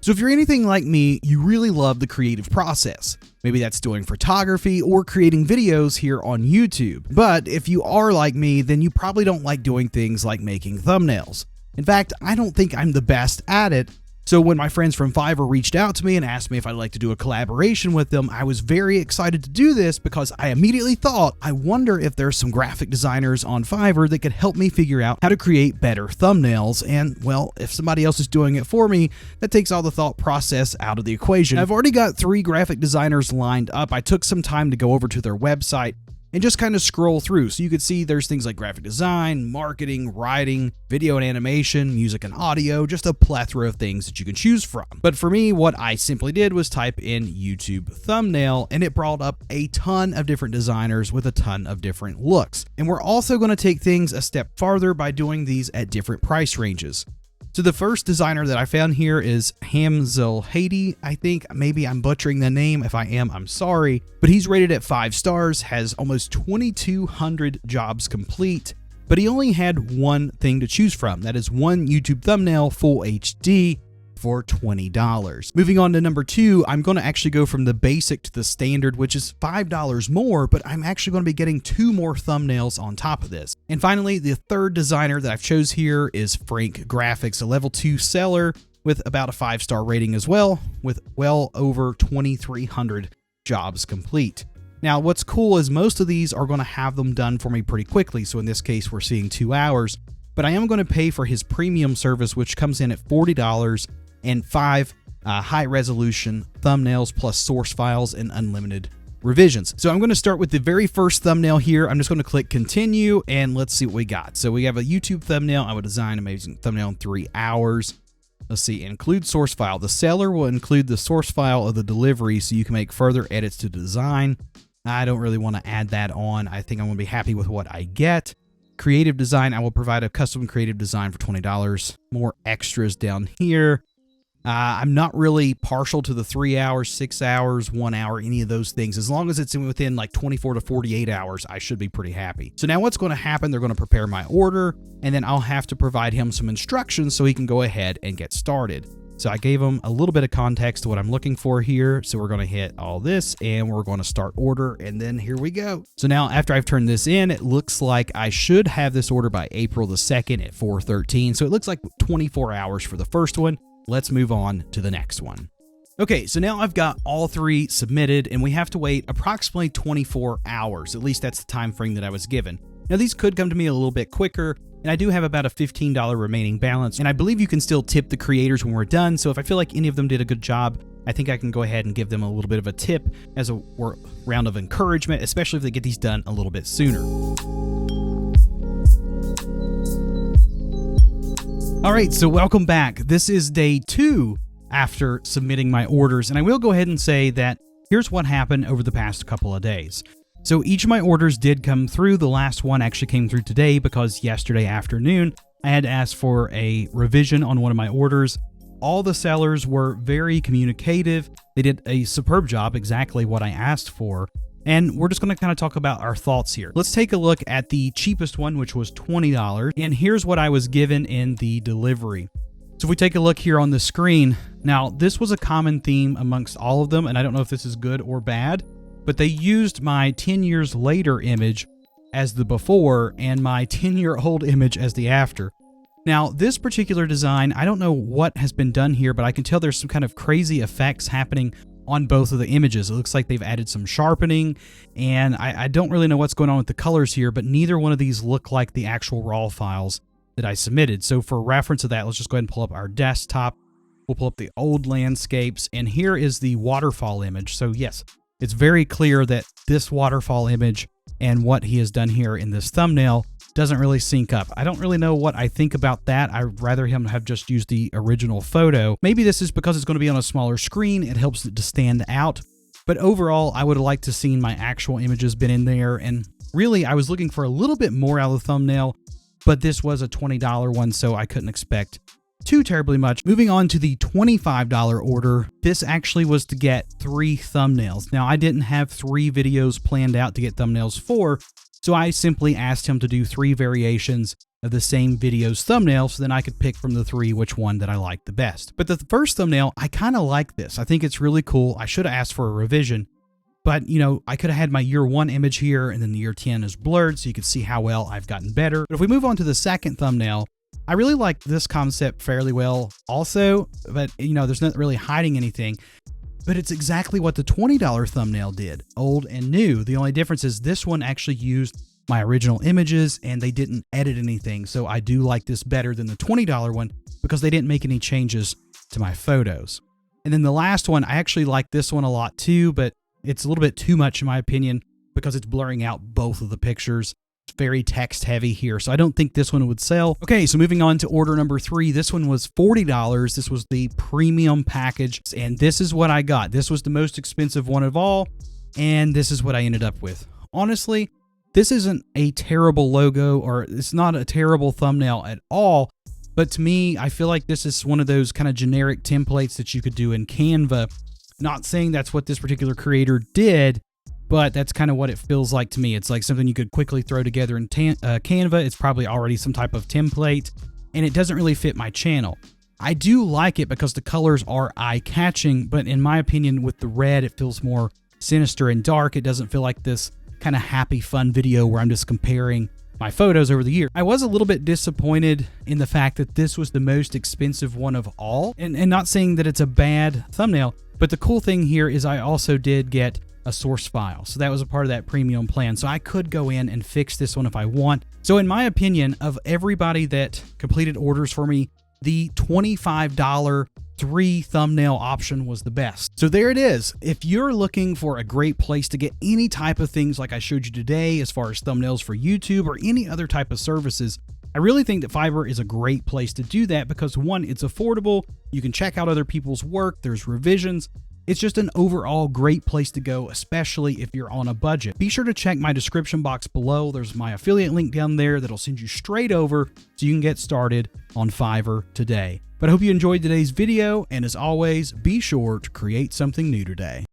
So if you're anything like me, you really love the creative process. Maybe that's doing photography or creating videos here on YouTube. But if you are like me, then you probably don't like doing things like making thumbnails. In fact, I don't think I'm the best at it. So when my friends from Fiverr reached out to me and asked me if I'd like to do a collaboration with them, I was very excited to do this because I immediately thought, I wonder if there's some graphic designers on Fiverr that could help me figure out how to create better thumbnails. And well, if somebody else is doing it for me, that takes all the thought process out of the equation. I've already got 3 graphic designers lined up. I took some time to go over to their website and just kind of scroll through. So you could see there's things like graphic design, marketing, writing, video and animation, music and audio, just a plethora of things that you can choose from. But for me, what I simply did was type in YouTube thumbnail, and it brought up a ton of different designers with a ton of different looks. And we're also going to take things a step farther by doing these at different price ranges. So the first designer that I found here is Chadeveryday. I think maybe I'm butchering the name. If I am, I'm sorry. But he's rated at 5 stars, has almost 2,200 jobs complete, but he only had one thing to choose from. That is one YouTube thumbnail, full HD, for $20. Moving on to number 2, I'm going to actually go from the basic to the standard, which is $5 more, but I'm actually going to be getting 2 more thumbnails on top of this. And finally, the third designer that I've chose here is Frank Graphics, a level 2 seller with about a 5-star rating as well, with well over 2,300 jobs complete. Now, what's cool is most of these are going to have them done for me pretty quickly. So in this case, we're seeing 2 hours, but I am going to pay for his premium service, which comes in at $40 and 5 high-resolution thumbnails plus source files and unlimited revisions. So I'm going to start with the very first thumbnail here. I'm just going to click continue and let's see what we got. So we have a YouTube thumbnail. I would design an amazing thumbnail in 3 hours. Let's see, include source file. The seller will include the source file of the delivery so you can make further edits to design. I don't really want to add that on. I think I'm going to be happy with what I get. Creative design, I will provide a custom creative design for $20. More extras down here. I'm not really partial to the 3 hours, 6 hours, 1 hour, any of those things. As long as it's within like 24 to 48 hours, I should be pretty happy. So now what's going to happen, they're going to prepare my order, and then I'll have to provide him some instructions so he can go ahead and get started. So I gave him a little bit of context to what I'm looking for here. So we're going to hit all this and we're going to start order, and then here we go. So now after I've turned this in, it looks like I should have this order by April the 2nd at 4:13. So it looks like 24 hours for the first one. Let's move on to the next one. Okay, so now I've got all 3 submitted and we have to wait approximately 24 hours. At least that's the time frame that I was given. Now these could come to me a little bit quicker, and I do have about a $15 remaining balance, and I believe you can still tip the creators when we're done. So if I feel like any of them did a good job, I think I can go ahead and give them a little bit of a tip as a round of encouragement, especially if they get these done a little bit sooner. All right, so welcome back. This is day 2 after submitting my orders, and I will go ahead and say that here's what happened over the past couple of days. So each of my orders did come through. The last one actually came through today because yesterday afternoon I had asked for a revision on one of my orders. All the sellers were very communicative. They did a superb job, exactly what I asked for. And we're just going to kind of talk about our thoughts here. Let's take a look at the cheapest one, which was $20. And here's what I was given in the delivery. So if we take a look here on the screen, now this was a common theme amongst all of them, and I don't know if this is good or bad, but they used my 10 years later image as the before and my 10-year-old image as the after. Now, this particular design, I don't know what has been done here, but I can tell there's some kind of crazy effects happening on both of the images. It looks like they've added some sharpening, and I don't really know what's going on with the colors here, but neither one of these look like the actual raw files that I submitted. So for reference of that, let's just go ahead and pull up our desktop. We'll pull up the old landscapes, and here is the waterfall image. So yes, it's very clear that this waterfall image and what he has done here in this thumbnail doesn't really sync up. I don't really know what I think about that. I'd rather him have just used the original photo. Maybe this is because it's going to be on a smaller screen. It helps it to stand out. But overall, I would have liked to seen my actual images been in there. And really, I was looking for a little bit more out of the thumbnail, but this was a $20 one, so I couldn't expect too terribly much. Moving on to the $25 order, this actually was to get 3 thumbnails. Now, I didn't have 3 videos planned out to get thumbnails for, so I simply asked him to do 3 variations of the same video's thumbnail, so then I could pick from the three which one that I like the best. But the first thumbnail, I kind of like this. I think it's really cool. I should have asked for a revision, but you know, I could have had my year 1 image here and then the year 10 is blurred so you could see how well I've gotten better. But if we move on to the second thumbnail, I really like this concept fairly well also, but you know, there's not really hiding anything. But it's exactly what the $20 thumbnail did, old and new. The only difference is this one actually used my original images and they didn't edit anything. So I do like this better than the $20 one because they didn't make any changes to my photos. And then the last one, I actually like this one a lot too, but it's a little bit too much in my opinion because it's blurring out both of the pictures. It's very text heavy here, so I don't think this one would sell. Okay, so moving on to order number 3. This one was $40. This was the premium package, and this is what I got. This was the most expensive one of all, and this is what I ended up with. Honestly, this isn't a terrible logo, or it's not a terrible thumbnail at all, but to me, I feel like this is one of those kind of generic templates that you could do in Canva. Not saying that's what this particular creator did, but that's kind of what it feels like to me. It's like something you could quickly throw together in Canva. It's probably already some type of template, and it doesn't really fit my channel. I do like it because the colors are eye-catching, but in my opinion, with the red, it feels more sinister and dark. It doesn't feel like this kind of happy, fun video where I'm just comparing my photos over the year. I was a little bit disappointed in the fact that this was the most expensive one of all, and not saying that it's a bad thumbnail, but the cool thing here is I also did get a source file. So that was a part of that premium plan. So I could go in and fix this one if I want. So in my opinion, of everybody that completed orders for me, the $25 3 thumbnail option was the best. So there it is. If you're looking for a great place to get any type of things like I showed you today, as far as thumbnails for YouTube or any other type of services, I really think that Fiverr is a great place to do that because 1, it's affordable. You can check out other people's work. There's revisions. It's just an overall great place to go, especially if you're on a budget. Be sure to check my description box below. There's my affiliate link down there that'll send you straight over so you can get started on Fiverr today. But I hope you enjoyed today's video, and as always, be sure to create something new today.